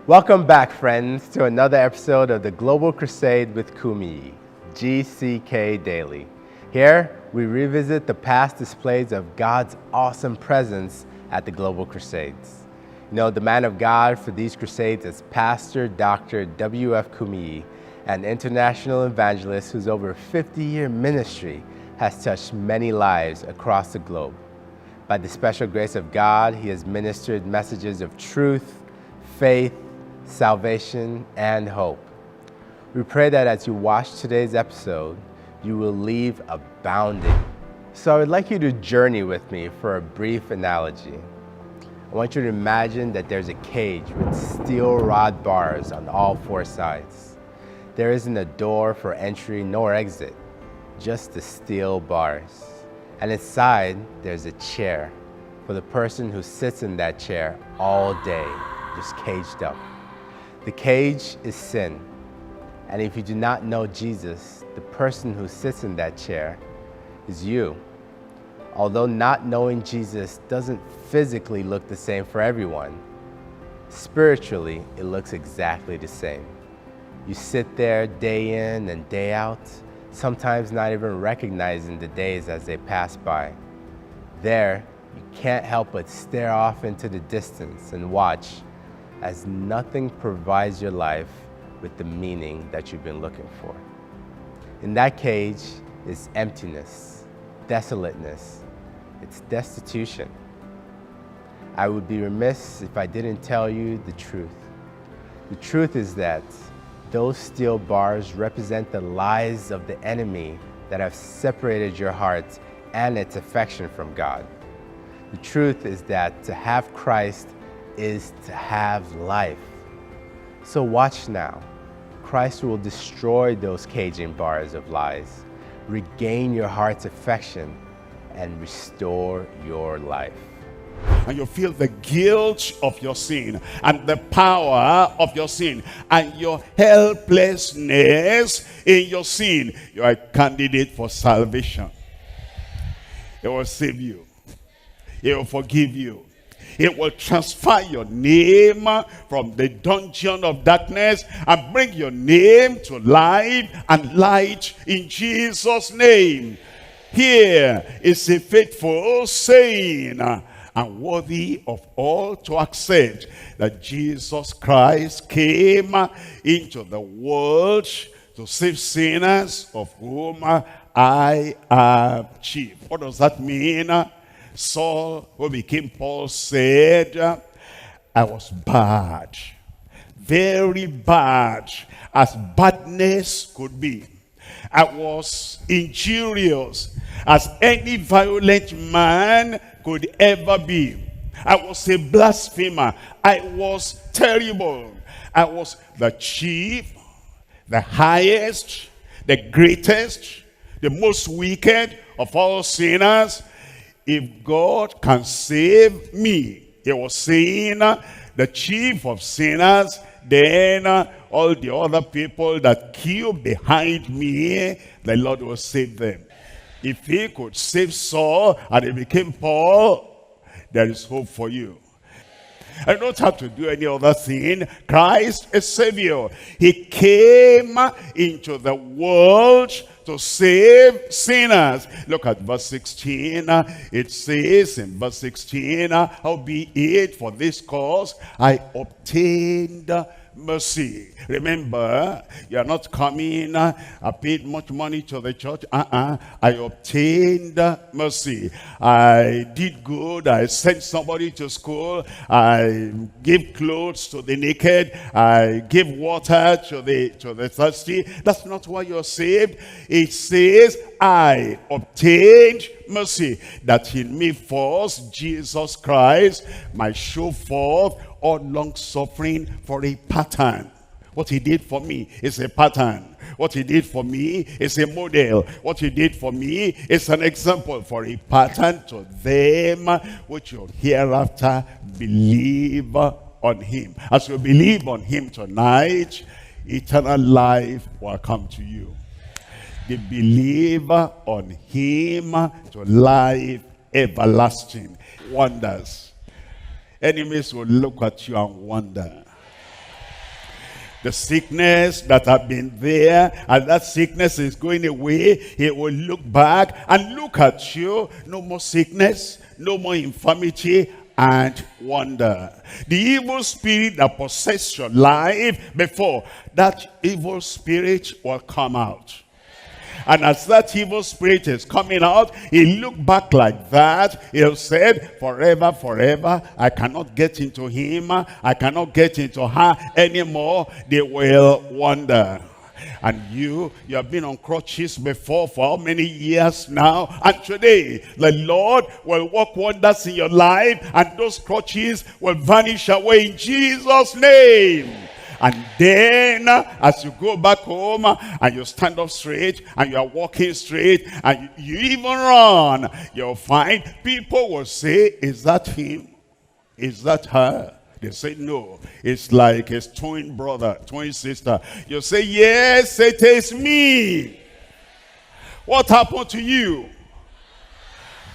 Welcome back, friends, to another episode of the Global Crusade with Kumuyi, GCK Daily. Here, we revisit the past displays of God's awesome presence at the Global Crusades. You know, the man of God for these crusades is Pastor Dr. W.F. Kumuyi, an international evangelist whose over 50-year ministry has touched many lives across the globe. By the special grace of God, he has ministered messages of truth, faith, salvation, and hope. We pray that as you watch today's episode, you will leave abounding. So I would like you to journey with me for a brief analogy. I want you to imagine that there's a cage with steel rod bars on all four sides. There isn't a door for entry nor exit, just the steel bars. And inside, there's a chair for the person who sits in that chair all day, just caged up. The cage is sin. And if you do not know Jesus, the person who sits in that chair is you. Although not knowing Jesus doesn't physically look the same for everyone, spiritually, it looks exactly the same. You sit there day in and day out, sometimes not even recognizing the days as they pass by. There, you can't help but stare off into the distance and watch as nothing provides your life with the meaning that you've been looking for. In that cage is emptiness, desolateness, it's destitution. I would be remiss if I didn't tell you the truth. The truth is that those steel bars represent the lies of the enemy that have separated your heart and its affection from God. The truth is that to have Christ is to have life. So watch now. Christ will destroy those caging bars of lies, regain your heart's affection, and restore your life. And you feel the guilt of your sin and the power of your sin and your helplessness in your sin. You are a candidate for salvation. It will save you. It will forgive you. It will transfer your name from the dungeon of darkness and bring your name to life and light in Jesus' name. Here is a faithful saying and worthy of all to accept, that Jesus Christ came into the world to save sinners, of whom I am chief. What does that mean? Saul, who became Paul, said, I was bad, very bad, as badness could be. I was injurious, as any violent man could ever be. I was a blasphemer. I was terrible. I was the chief, the highest, the greatest, the most wicked of all sinners. If God can save me, he was saying, the chief of sinners, then all the other people that queue behind me, the Lord will save them. If he could save Saul and he became Paul, there is hope for you. I don't have to do any other thing. Christ is Savior. He came into the world to save sinners. Look at verse 16. It says in verse 16, howbeit for this cause I obtained mercy. Remember, you are not coming, I paid much money to the church. I obtained mercy. I did good. I sent somebody to school. I gave clothes to the naked. I gave water to the thirsty. That's not why you're saved. It says, I obtained mercy, that in me first Jesus Christ might show forth all long suffering for a pattern. What he did for me is a pattern. What he did for me is a model. What he did for me is an example, for a pattern to them which will hereafter believe on him. As you believe on him tonight, eternal life will come to you. The believer on him to life everlasting. Wonders. Enemies will look at you and wonder. The sickness that have been there, and that sickness is going away, he will look back and look at you. No more sickness, no more infirmity, and wonder. The evil spirit that possessed your life before, that evil spirit will come out. And as that evil spirit is coming out, he looked back like that. He said, forever, forever, I cannot get into him. I cannot get into her anymore. They will wonder. And you have been on crutches before for how many years now? And today, the Lord will work wonders in your life, and those crutches will vanish away in Jesus' name. And then, as you go back home, and you stand up straight, and you are walking straight, and you even run, you'll find people will say, is that him? Is that her? They say, no. It's like his twin brother, twin sister. You say, yes, it is me. What happened to you?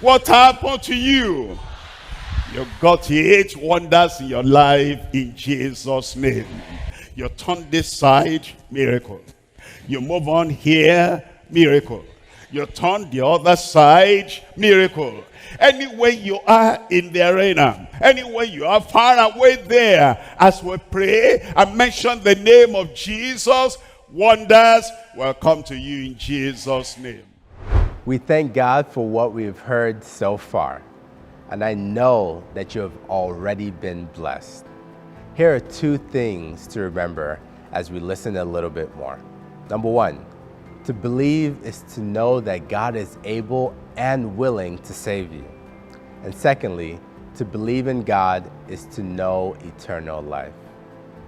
What happened to you? You got 8 wonders in your life in Jesus' name. You turn this side, miracle. You move on here, miracle. You turn the other side, miracle. Anywhere you are in the arena, anywhere you are far away there, as we pray and mention the name of Jesus, wonders will come to you in Jesus' name. We thank God for what we've heard so far, and I know that you have already been blessed. Here are 2 things to remember as we listen a little bit more. Number 1, to believe is to know that God is able and willing to save you. And secondly, to believe in God is to know eternal life.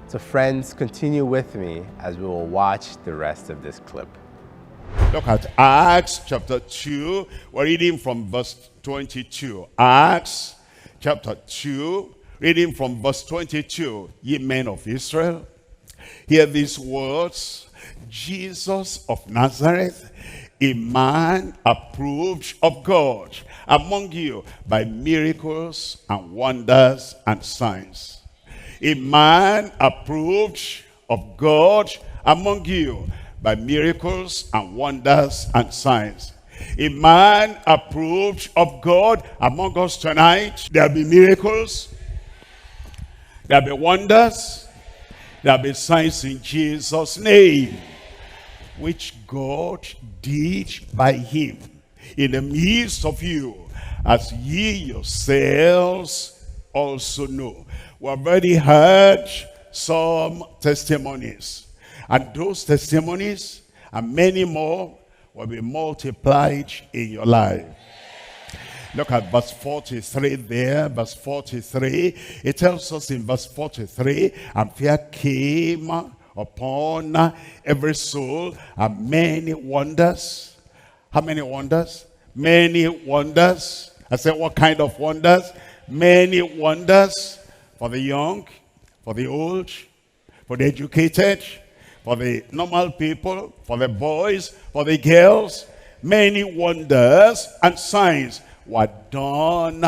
So friends, continue with me as we will watch the rest of this clip. Look at Acts chapter 2. We're reading from verse 22. Acts chapter 2, reading from verse 22. Ye men of Israel, hear these words. Jesus of Nazareth, a man approved of God among you by miracles and wonders and signs. A man approved of God among you by miracles and wonders and signs. A man approved of God among us tonight. There'll be miracles, there'll be wonders, there'll be signs in Jesus' name, which God did by him in the midst of you, as ye yourselves also know. We have already heard some testimonies, and those testimonies and many more will be multiplied in your life. Look at verse 43 there, verse 43. It tells us in verse 43, and fear came upon every soul, and many wonders. How many wonders? Many wonders. I said, what kind of wonders? Many wonders for the young, for the old, for the educated, for the normal people, for the boys, for the girls. Many wonders and signs were done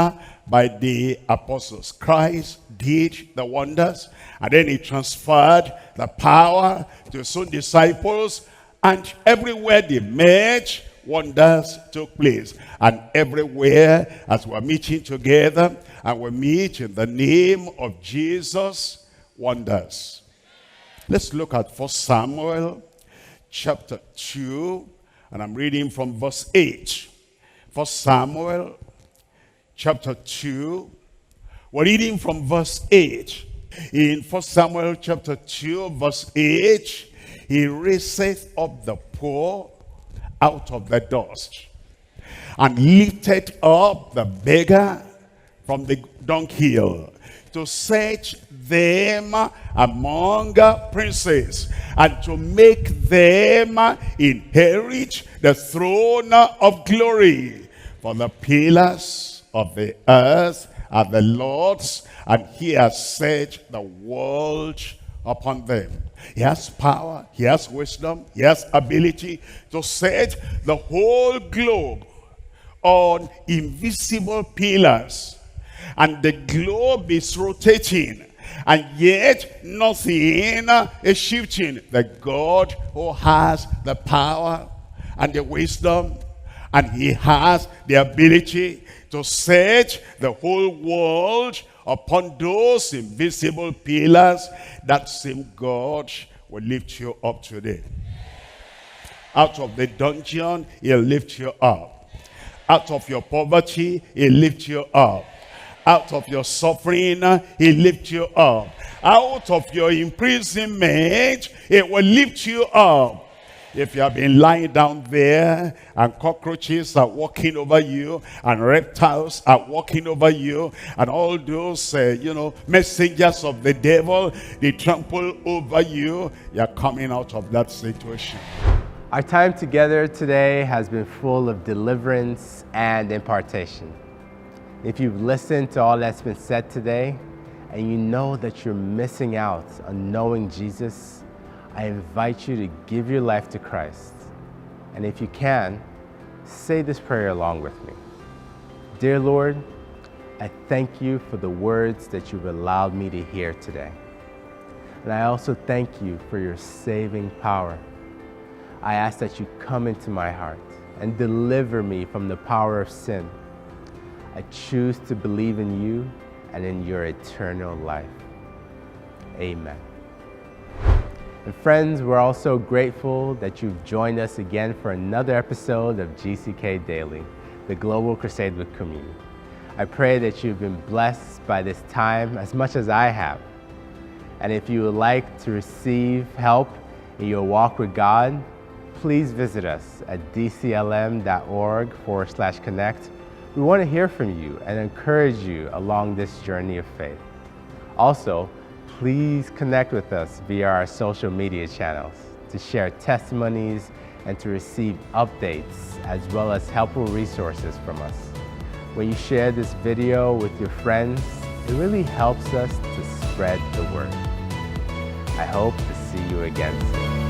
by the apostles. Christ did the wonders, and then he transferred the power to his own disciples, and everywhere they met, wonders took place. And everywhere, as we're meeting together, and we meet in the name of Jesus, wonders. Let's look at 1 Samuel chapter 2, and I'm reading from verse 8. 1 Samuel chapter 2, we're reading from verse 8. In 1 Samuel chapter 2, verse 8, he raiseth up the poor out of the dust, and lifted up the beggar from the dunghill, to set them among princes, and to make them inherit the throne of glory. For the pillars of the earth are the Lord's, and he has set the world upon them. He has power, he has wisdom, he has ability to set the whole globe on invisible pillars. And the globe is rotating, And yet, nothing is shifting. The God who has the power and the wisdom, and he has the ability to set the whole world upon those invisible pillars, that same God will lift you up today. Out of the dungeon, he'll lift you up. Out of your poverty, he'll lift you up. Out of your suffering, he'll lift you up. Out of your imprisonment, it will lift you up. If you have been lying down there and cockroaches are walking over you and reptiles are walking over you and all those, messengers of the devil, they trample over you, you're coming out of that situation. Our time together today has been full of deliverance and impartation. If you've listened to all that's been said today and you know that you're missing out on knowing Jesus, I invite you to give your life to Christ. And if you can, say this prayer along with me. Dear Lord, I thank you for the words that you've allowed me to hear today. And I also thank you for your saving power. I ask that you come into my heart and deliver me from the power of sin. I choose to believe in you and in your eternal life. Amen. And friends, we're also grateful that you've joined us again for another episode of GCK Daily, the Global Crusade with Kumuyi. I pray that you've been blessed by this time as much as I have. And if you would like to receive help in your walk with God, please visit us at dclm.org/connect. We want to hear from you and encourage you along this journey of faith. Also, please connect with us via our social media channels to share testimonies and to receive updates as well as helpful resources from us. When you share this video with your friends, it really helps us to spread the word. I hope to see you again soon.